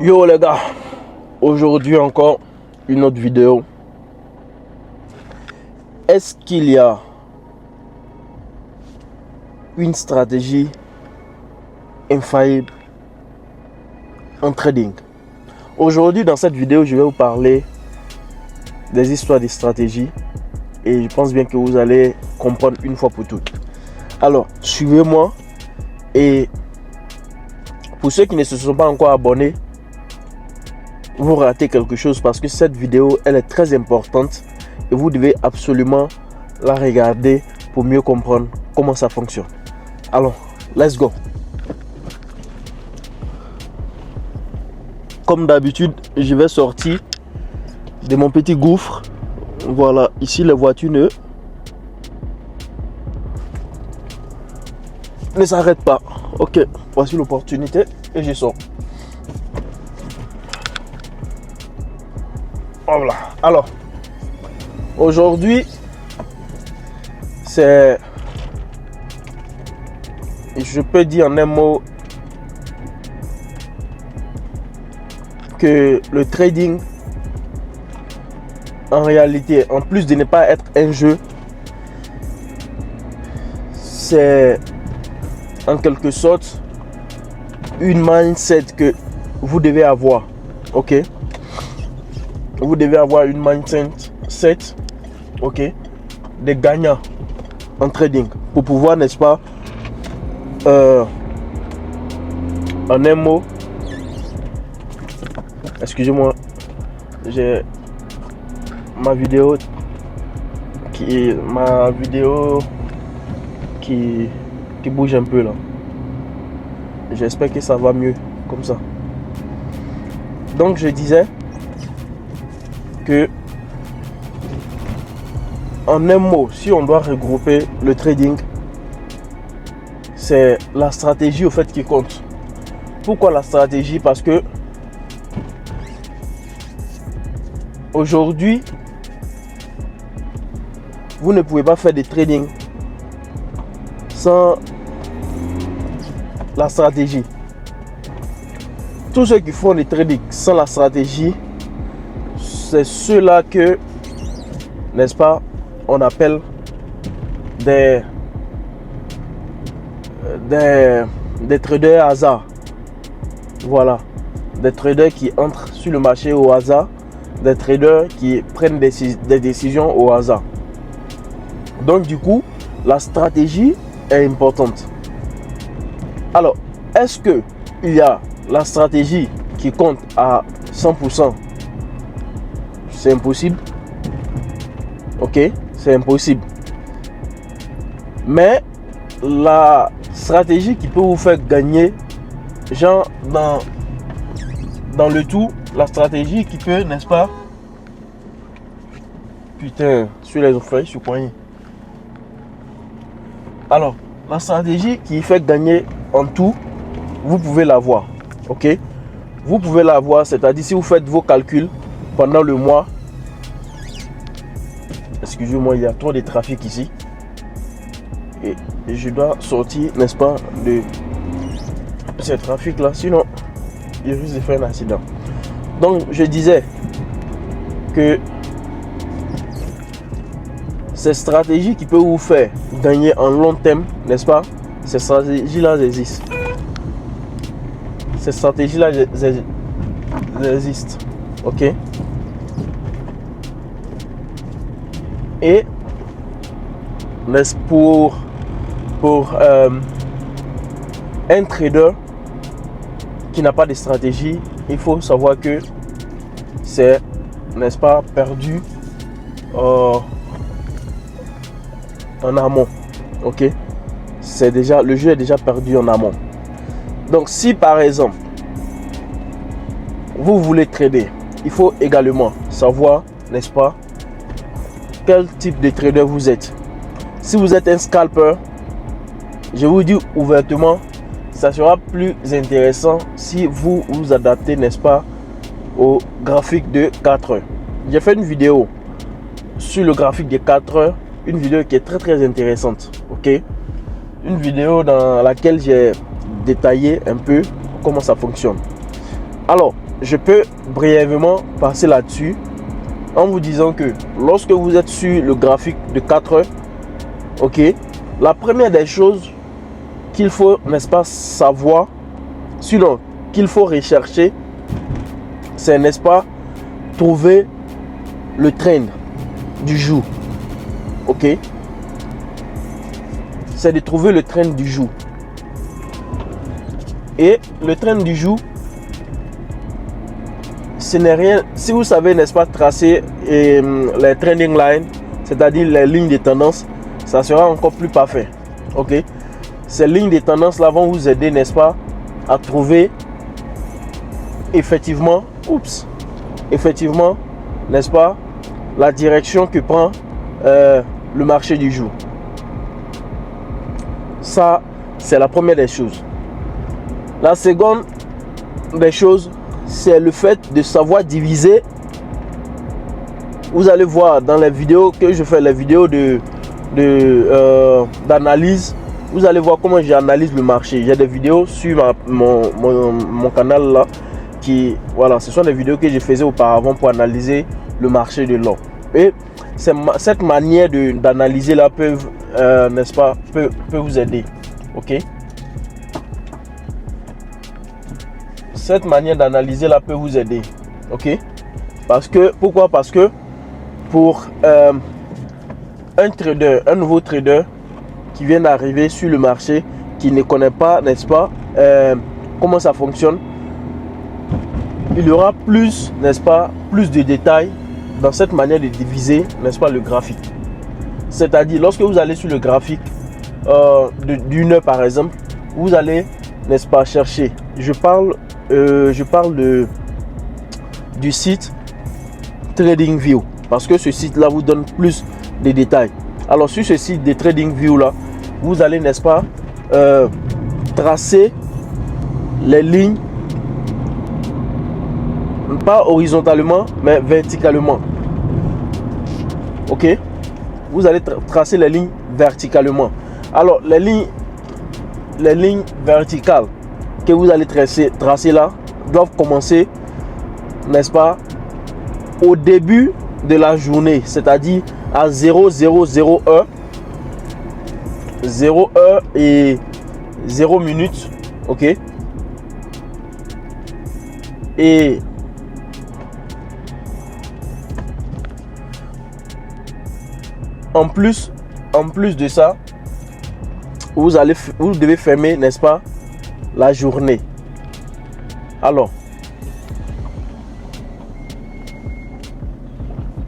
Yo les gars, aujourd'hui encore une autre vidéo. Est-ce qu'il y a une stratégie infaillible en trading? Aujourd'hui dans cette vidéo, je vais vous parler des histoires des stratégies et je pense bien que vous allez comprendre une fois pour toutes. Alors, suivez-moi et pour ceux qui ne se sont pas encore abonnés, vous ratez quelque chose parce que cette vidéo, elle est très importante et vous devez absolument la regarder pour mieux comprendre comment ça fonctionne. Alors, let's go. Comme d'habitude, je vais sortir de mon petit gouffre. Voilà, ici les voitures ne s'arrêtent pas. Ok, voici l'opportunité et je sors. Voilà. Alors, aujourd'hui, c'est, je peux dire en un mot que le trading, en réalité, en plus de ne pas être un jeu, c'est en quelque sorte une mindset que vous devez avoir. Ok? Vous devez avoir une mindset, ok, des gagnants en trading pour pouvoir, n'est-ce pas, en un mot, excusez-moi, j'ai ma vidéo qui bouge un peu là. J'espère que ça va mieux comme ça. Donc je disais que, en un mot, si on doit regrouper le trading, c'est la stratégie au fait qui compte. Pourquoi la stratégie? Parce que aujourd'hui, vous ne pouvez pas faire des trading sans la stratégie. Tous ceux qui font des trading sans la stratégie, c'est ceux-là que, n'est-ce pas, on appelle des traders hasard. Voilà, des traders qui entrent sur le marché au hasard, des traders qui prennent des décisions au hasard. Donc du coup, la stratégie est importante. Alors, est-ce que il y a la stratégie qui compte à 100%? C'est impossible. Ok, c'est impossible. Mais la stratégie qui peut vous faire gagner, genre dans le tout, la stratégie qui peut, n'est-ce pas? Putain, sur les feuilles, je suis coincé. Alors, la stratégie qui fait gagner en tout, vous pouvez l'avoir. Ok, vous pouvez l'avoir, c'est-à-dire si vous faites vos calculs pendant le mois. Excusez-moi, il y a trop de trafic ici. Et je dois sortir, n'est-ce pas, de ce trafic-là. Sinon, il risque de faire un accident. Donc, je disais que ces stratégies qui peuvent vous faire gagner en long terme, n'est-ce pas? Ces stratégies-là existent. Ces stratégies-là existent. Ok? Et pour un trader qui n'a pas de stratégie, il faut savoir que c'est, n'est-ce pas, perdu en amont. Ok, c'est déjà, le jeu est déjà perdu en amont. Donc si par exemple vous voulez trader, il faut également savoir, n'est-ce pas, quel type de trader vous êtes. Si vous êtes un scalper, je vous dis ouvertement, ça sera plus intéressant si vous vous adaptez, n'est-ce pas, au graphique de 4 heures. J'ai fait une vidéo sur le graphique de 4 heures, une vidéo qui est très intéressante. Ok, une vidéo dans laquelle j'ai détaillé un peu comment ça fonctionne. Alors, je peux brièvement passer là-dessus en vous disant que lorsque vous êtes sur le graphique de 4 heures, ok, la première des choses qu'il faut, n'est-ce pas, savoir, sinon qu'il faut rechercher, c'est, n'est-ce pas, trouver le trend du jour. Ok, c'est de trouver le trend du jour. Et le trend du jour, ce n'est rien, si vous savez, n'est-ce pas, tracer les trending lines, c'est-à-dire les lignes de tendance, ça sera encore plus parfait. Ok, ces lignes de tendance là vont vous aider, n'est-ce pas, à trouver effectivement, n'est-ce pas, la direction que prend le marché du jour. Ça, c'est la première des choses. La seconde des choses, c'est le fait de savoir diviser. Vous allez voir dans les vidéos que je fais, les vidéos d'analyse, vous allez voir comment j'analyse le marché. J'ai des vidéos sur mon canal là, qui, voilà, ce sont des vidéos que je faisais auparavant pour analyser le marché de l'or. Et cette manière d'analyser là peut, n'est-ce pas, peut vous aider. Ok, cette manière d'analyser là peut vous aider. Ok, pourquoi? Parce que pour un trader, un nouveau trader qui vient d'arriver sur le marché, qui ne connaît pas, n'est-ce pas, comment ça fonctionne, il y aura plus, n'est-ce pas, plus de détails dans cette manière de diviser, n'est-ce pas, le graphique. C'est-à-dire, lorsque vous allez sur le graphique d'une heure par exemple, vous allez, n'est-ce pas, chercher. Je parle du site TradingView, parce que ce site là vous donne plus de détails. Alors sur ce site de TradingView là, vous allez, n'est-ce pas, tracer les lignes, pas horizontalement mais verticalement. Ok, vous allez tracer les lignes verticalement. Alors les lignes verticales que vous allez tracer là doivent commencer, n'est-ce pas, au début de la journée, c'est-à-dire à 0001 0 heure et 0 minutes. Ok, et en plus de ça, vous devez fermer, n'est-ce pas, la journée. Alors,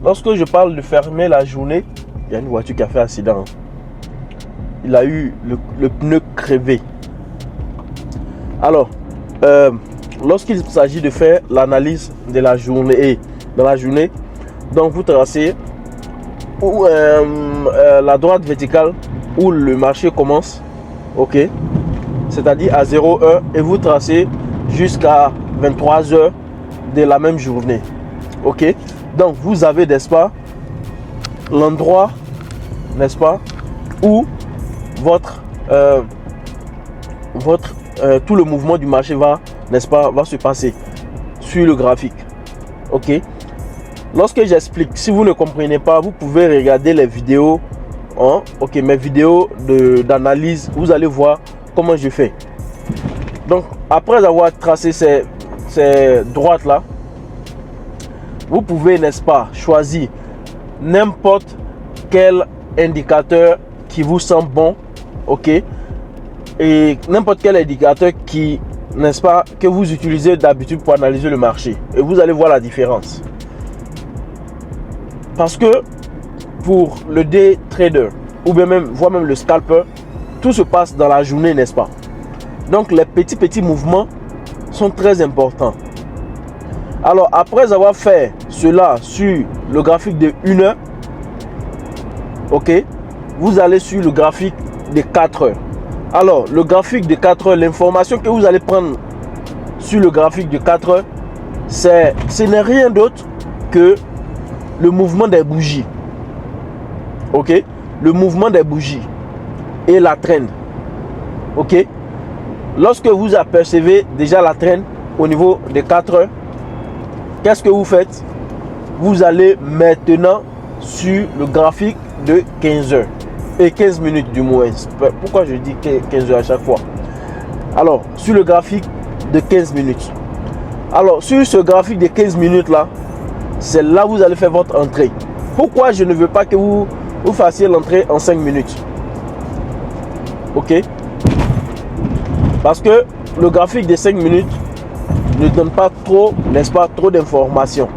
lorsque je parle de fermer la journée, il y a une voiture qui a fait accident. Il a eu le pneu crevé. Alors, lorsqu'il s'agit de faire l'analyse de la journée, et dans la journée, donc vous tracez la droite verticale où le marché commence, ok, c'est-à-dire à 0 heure, et vous tracez jusqu'à 23 heures de la même journée. Ok, donc vous avez, n'est-ce pas, l'endroit, n'est-ce pas, où tout le mouvement du marché va, n'est-ce pas, va se passer sur le graphique. Ok, lorsque j'explique, si vous ne comprenez pas, vous pouvez regarder les vidéos, hein, ok, mes vidéos d'analyse, vous allez voir comment je fais. Donc après avoir tracé ces droites là, vous pouvez, n'est-ce pas, choisir n'importe quel indicateur qui vous semble bon. Ok, et n'importe quel indicateur qui, n'est-ce pas, que vous utilisez d'habitude pour analyser le marché, et vous allez voir la différence. Parce que pour le day trader ou bien voire même le scalper, tout se passe dans la journée, n'est-ce pas? Donc les petits mouvements sont très importants. Alors après avoir fait cela sur le graphique de 1 heure, ok, vous allez sur le graphique de 4 heures. Alors le graphique de 4 heures, l'information que vous allez prendre sur le graphique de 4 heures, ce n'est rien d'autre que le mouvement des bougies. Ok, le mouvement des bougies et la trend. Ok, lorsque vous apercevez déjà la trend au niveau de 4 heures, qu'est-ce que vous faites? Vous allez maintenant sur le graphique de 15 heures et 15 minutes du moins. Pourquoi je dis 15 heures à chaque fois? Alors, sur le graphique de 15 minutes. Alors, sur ce graphique de 15 minutes là, c'est là où vous allez faire votre entrée. Pourquoi je ne veux pas que vous fassiez l'entrée en 5 minutes? Ok? Parce que le graphique de 5 minutes ne donne pas trop, n'est-ce pas, trop d'informations.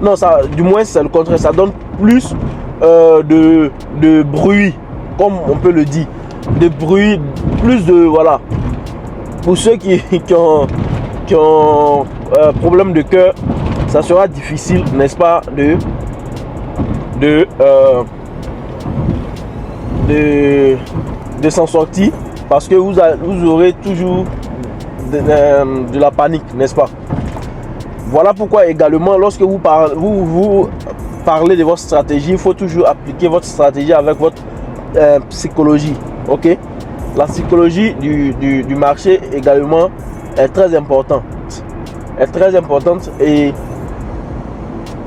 Non, ça, du moins c'est le contraire, ça donne plus de bruit, comme on peut le dire, de bruit, plus de, voilà, pour ceux qui ont problème de cœur, ça sera difficile, n'est-ce pas, de s'en sortir, parce que vous aurez toujours de la panique, n'est-ce pas? Voilà pourquoi également, lorsque vous parlez de votre stratégie, il faut toujours appliquer votre stratégie avec votre psychologie. Ok? La psychologie du marché également est très importante. Et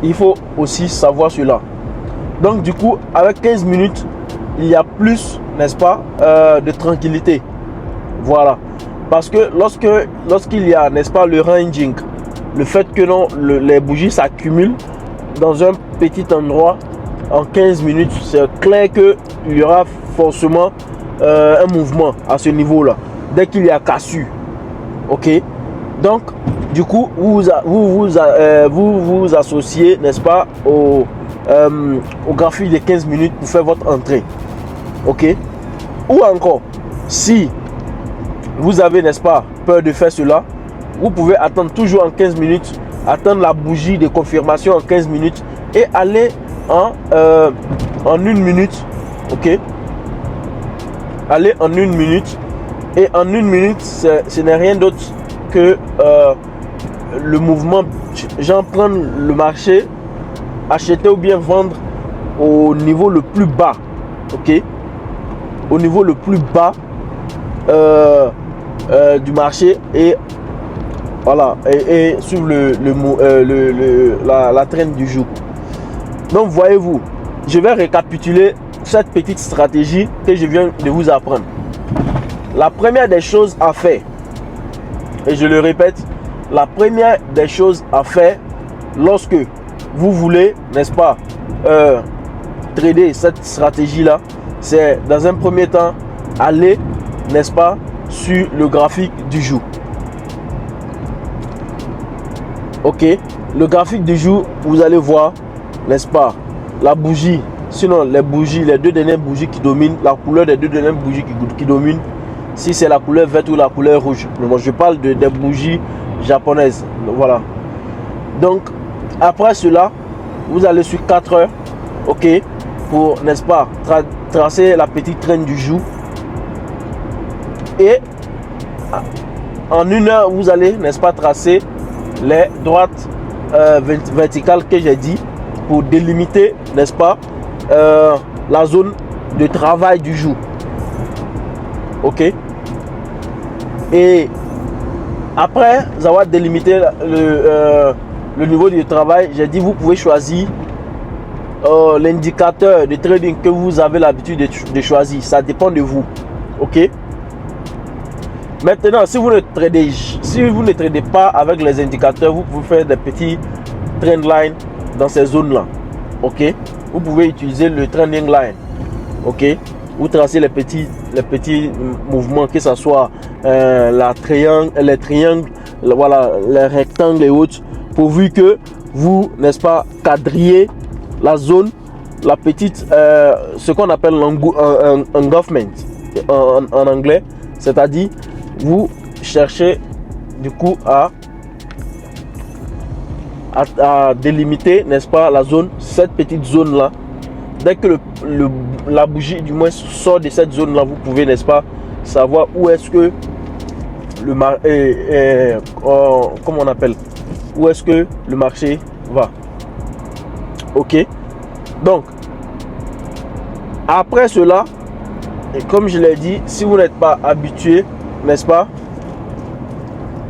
il faut aussi savoir cela. Donc du coup, avec 15 minutes, il y a plus, n'est-ce pas, de tranquillité. Voilà. Parce que lorsqu'il y a, n'est-ce pas, le ranging, le fait que les bougies s'accumulent dans un petit endroit en 15 minutes, c'est clair qu'il y aura forcément un mouvement à ce niveau-là, dès qu'il y a cassure. Ok? Donc, du coup, vous associez, n'est-ce pas, au graphique de 15 minutes pour faire votre entrée. Ok? Ou encore, si vous avez, n'est-ce pas, peur de faire cela, vous pouvez attendre toujours en 15 minutes, attendre la bougie de confirmation en 15 minutes et aller en 1 minute. Ok? Aller en 1 minute. Et en 1 minute, ce n'est rien d'autre que le mouvement. J'en prends le marché, acheter ou bien vendre au niveau le plus bas. Ok? Au niveau le plus bas du marché et voilà, et suivre la traîne du jour. Donc voyez-vous, je vais récapituler cette petite stratégie que je viens de vous apprendre. La première des choses à faire, et je le répète, la première des choses à faire lorsque vous voulez, n'est-ce pas, trader cette stratégie là, c'est dans un premier temps aller, n'est-ce pas, sur le graphique du jour. Ok, le graphique du jour, vous allez voir, n'est-ce pas, la bougie, sinon les bougies, les deux dernières bougies qui dominent, la couleur des deux dernières bougies qui dominent, si c'est la couleur verte ou la couleur rouge. Moi, je parle des bougies japonaises. Voilà. Donc, après cela, vous allez sur 4 heures, ok, pour, n'est-ce pas, tracer la petite traîne du jour. Et en 1 heure, vous allez, n'est-ce pas, tracer les droites verticales que j'ai dit pour délimiter, n'est-ce pas, la zone de travail du jour. Ok? Et après avoir délimité le niveau du travail, j'ai dit vous pouvez choisir l'indicateur de trading que vous avez l'habitude de choisir. Ça dépend de vous. Ok? Maintenant, si vous ne tradez pas avec les indicateurs, vous pouvez faire des petits trend lines dans ces zones-là. Ok? Vous pouvez utiliser le trending line. Ok? Vous tracez les petits mouvements, que ce soit les triangles, voilà, les rectangles et autres, pourvu que vous, n'est-ce pas, quadrillez la zone, la petite, ce qu'on appelle l'engulfment en anglais, c'est-à-dire vous cherchez du coup à délimiter, n'est-ce pas, la zone, cette petite zone là. Dès que la bougie du moins sort de cette zone là, vous pouvez, n'est-ce pas, savoir où est-ce que comment on appelle, où est-ce que le marché va. Ok, donc après cela, et comme je l'ai dit, si vous n'êtes pas habitué, n'est-ce pas,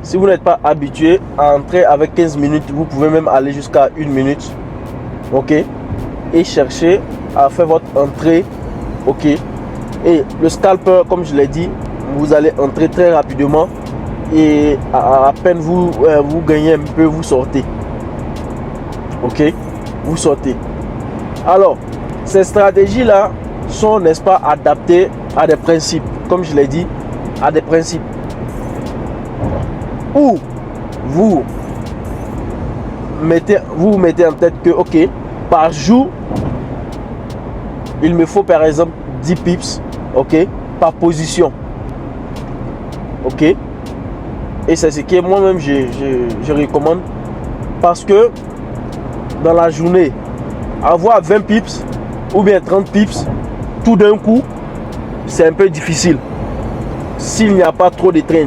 Si vous n'êtes pas habitué à entrer avec 15 minutes, vous pouvez même aller jusqu'à 1 minute. Ok. Et chercher à faire votre entrée. Ok. Et le scalper, comme je l'ai dit, vous allez entrer très rapidement. Et à peine vous gagnez un peu, vous sortez. Ok. Vous sortez. Alors, ces stratégies-là sont, n'est-ce pas, adaptées à des principes. Comme je l'ai dit, à des principes. Où vous mettez en tête que, ok, par jour, il me faut par exemple 10 pips, ok, par position. Ok. Et c'est ce que moi-même je recommande. Parce que dans la journée, avoir 20 pips ou bien 30 pips tout d'un coup, c'est un peu difficile. S'il n'y a pas trop de train.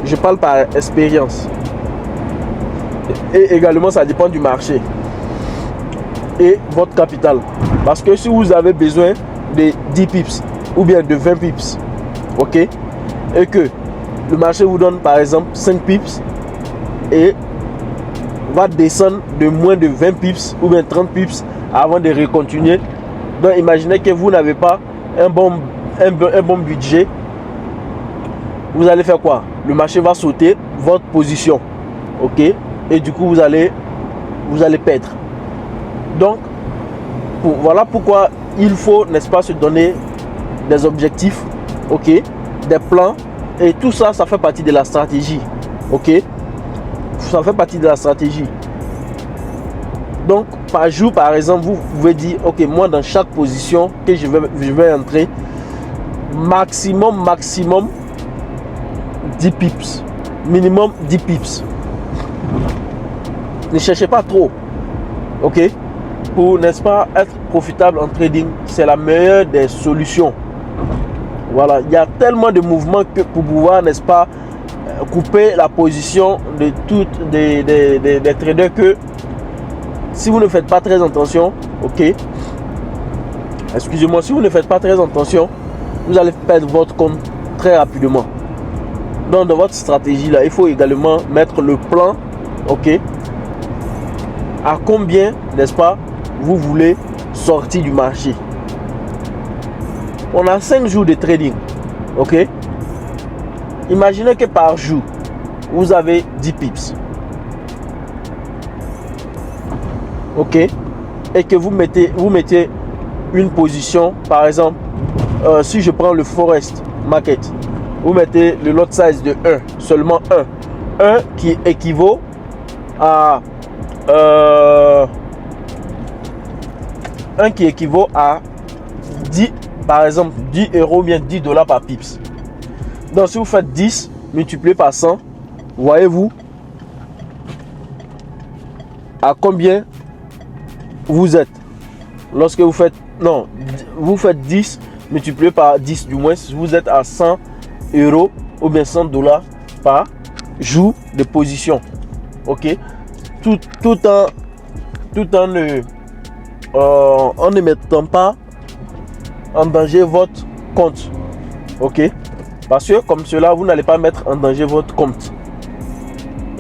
Je parle par expérience. Et également, ça dépend du marché et votre capital. Parce que si vous avez besoin de 10 pips ou bien de 20 pips, ok, et que le marché vous donne par exemple 5 pips et va descendre de moins de 20 pips ou bien 30 pips avant de recontinuer. Donc imaginez que vous n'avez pas un bon budget. Vous allez faire quoi? Le marché va sauter votre position. Ok. Et du coup vous allez perdre. Donc voilà pourquoi il faut, n'est-ce pas, se donner des objectifs. Ok. Des plans. Et tout ça, ça fait partie de la stratégie. Ok. Ça fait partie de la stratégie. Donc par jour par exemple, vous pouvez dire ok, moi dans chaque position que je vais entrer, maximum 10 pips, minimum 10 pips. Ne cherchez pas trop. Ok. Pour, n'est-ce pas, être profitable en trading, c'est la meilleure des solutions. Voilà, il y a tellement de mouvements que pour pouvoir, n'est-ce pas, couper la position de toutes des traders que si vous ne faites pas très attention, ok, excusez-moi, si vous ne faites pas très attention, vous allez perdre votre compte très rapidement. Donc dans votre stratégie là, il faut également mettre le plan, ok, à combien, n'est-ce pas, vous voulez sortir du marché. On a 5 jours de trading, ok. Imaginez que par jour, vous avez 10 pips. Ok. Et que vous mettez une position, par exemple, si je prends le Forest Market, vous mettez le lot size de 1, seulement 1. 1 qui équivaut à 10, par exemple 10 euros ou bien 10 dollars par pips. Donc si vous faites 10 multiplié par 100, voyez-vous à combien vous êtes lorsque vous faites, non, vous faites 10 multiplié par 10, du moins vous êtes à 100 euros ou bien 100 dollars par jour de position. Ok. Tout en ne mettant pas en danger votre compte. Ok. Parce que comme cela, vous n'allez pas mettre en danger votre compte.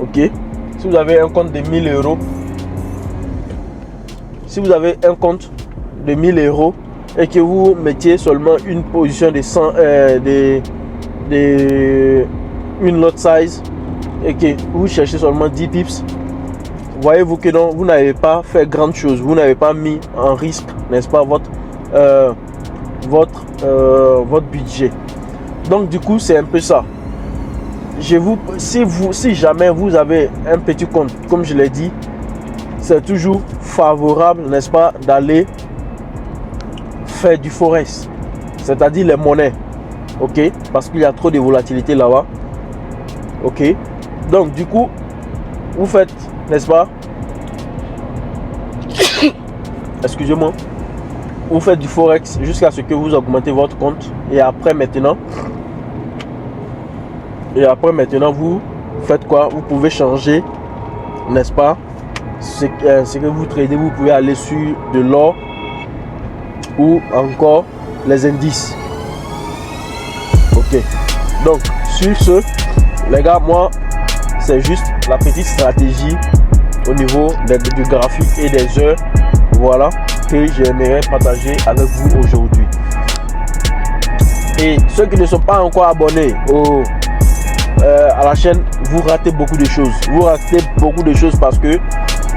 Ok. Si vous avez un compte de 1000 euros, si vous avez un compte de 1000 euros et que vous mettiez seulement une position de 100, une lot size et que vous cherchez seulement 10 pips, voyez-vous que non, vous n'avez pas fait grande chose, vous n'avez pas mis en risque, n'est-ce pas, votre budget. Donc du coup c'est un peu ça. Si jamais vous avez un petit compte, comme je l'ai dit, c'est toujours favorable, n'est-ce pas, d'aller faire du forex, c'est-à-dire les monnaies. Ok, parce qu'il y a trop de volatilité là-bas. Ok, donc du coup vous faites, n'est-ce pas, excusez-moi, vous faites du forex jusqu'à ce que vous augmentez votre compte. Et après maintenant vous faites quoi? Vous pouvez changer, n'est-ce pas, ce que vous tradez. Vous pouvez aller sur de l'or ou encore les indices. Ok, donc sur ce, les gars, moi, c'est juste la petite stratégie au niveau du graphique et des heures, voilà, que j'aimerais partager avec vous aujourd'hui. Et ceux qui ne sont pas encore abonnés à la chaîne, vous ratez beaucoup de choses. Vous ratez beaucoup de choses parce que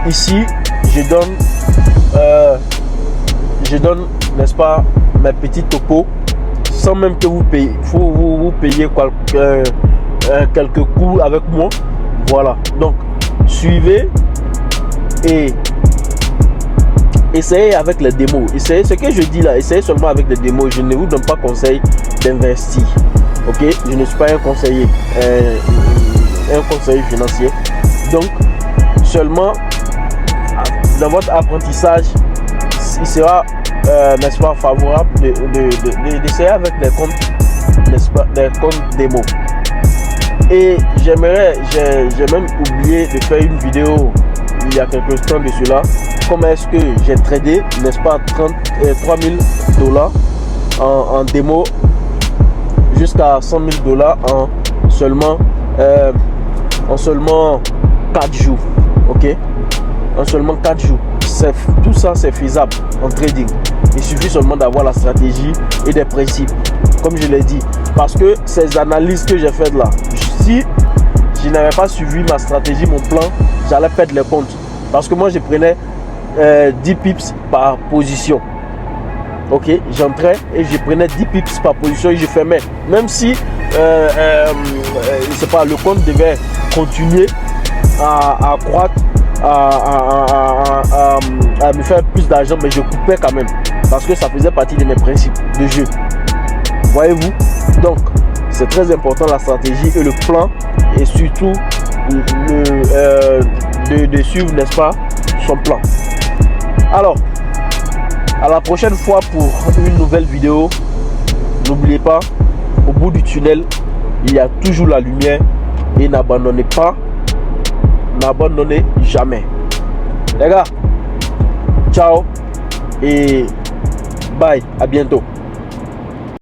ici, je donne, n'est-ce pas, mes petits topos sans même que vous payiez, vous payiez quelques coups avec moi. Voilà, donc suivez et essayez avec les démos. Essayez ce que je dis là, essayez seulement avec les démos. Je ne vous donne pas conseil d'investir. Ok, je ne suis pas un conseiller, un conseiller financier. Donc, seulement dans votre apprentissage, il sera, n'est-ce pas, favorable d'essayer avec des comptes, n'est-ce pas, des comptes démo. Et j'ai même oublié de faire une vidéo il y a quelques temps de cela. Comment est-ce que j'ai tradé, n'est-ce pas, 3000 $ en démo jusqu'à 100 000 $ en seulement 4 jours. Ok, en seulement 4 jours. Tout ça c'est faisable en trading. Il suffit seulement d'avoir la stratégie et des principes, comme je l'ai dit. Parce que ces analyses que j'ai faites là, si je n'avais pas suivi ma stratégie, mon plan, j'allais perdre les comptes. Parce que moi je prenais 10 pips par position. Ok, j'entrais et je prenais 10 pips par position et je fermais. Même si je sais pas, le compte devait continuer à croître, à me faire plus d'argent, mais je coupais quand même parce que ça faisait partie de mes principes de jeu. Voyez-vous, donc c'est très important la stratégie et le plan, et surtout de suivre, n'est-ce pas, son plan. Alors, à la prochaine fois pour une nouvelle vidéo. N'oubliez pas, au bout du tunnel, il y a toujours la lumière, et n'abandonnez pas, n'abandonnez jamais. Les gars, ciao et bye, à bientôt.